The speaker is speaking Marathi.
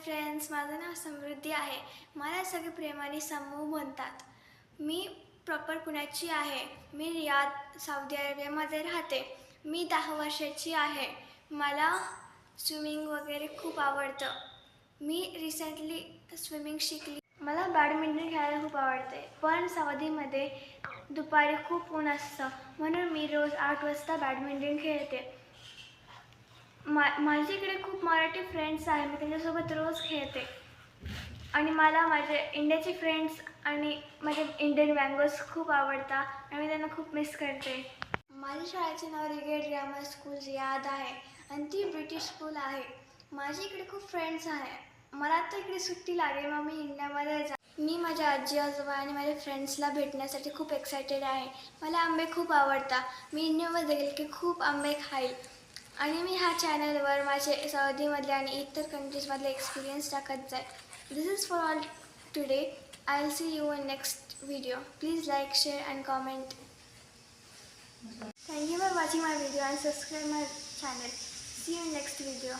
फ्रेंड्स, माझं नाव समृद्धी आहे. मला सगळे प्रेमाने समूह म्हणतात. मी प्रॉपर पुण्याची आहे. मी रियाद सौदी अरेबियामध्ये राहते. मी 10 वर्षाची आहे. मला स्विमिंग वगैरे खूप आवडतं. मी रिसेंटली स्विमिंग शिकली. मला बॅडमिंटन खेळायला खूप आवडते, पण सौदीमध्ये दुपारी खूप ऊन असतं, म्हणून मी रोज 8 वाजता बॅडमिंटन खेळते. माझ्या इकडे खूप मराठी फ्रेंड्स आहे. मी त्यांच्यासोबत रोज खेळते आणि मला माझे इंडियाचे फ्रेंड्स आणि माझे इंडियन मँगोज खूप आवडतात आणि मी त्यांना खूप मिस करते. माझ्या शाळेचे नाव रिगेट ग्रामर स्कूल रियाद आहे आणि ती ब्रिटिश स्कूल आहे. माझ्या इकडे खूप फ्रेंड्स आहे. मला आता इकडे सुट्टी लागेल, मग मी इंडियामध्ये मी माझ्या आजी आजोबा आणि माझ्या फ्रेंड्सला भेटण्यासाठी खूप एक्सायटेड आहे. मला आंबे खूप आवडतात. मी इंडियामध्ये गेले की खूप आंबे खाईल आणि मी ह्या चॅनलवर माझे सौदीमधले आणि इतर कंट्रीजमधले एक्सपिरियन्स टाकत जाईल. This is for all today. I will see you in next video. Please like, share and comment. Thank you for watching my video and subscribe my channel. See you in next video.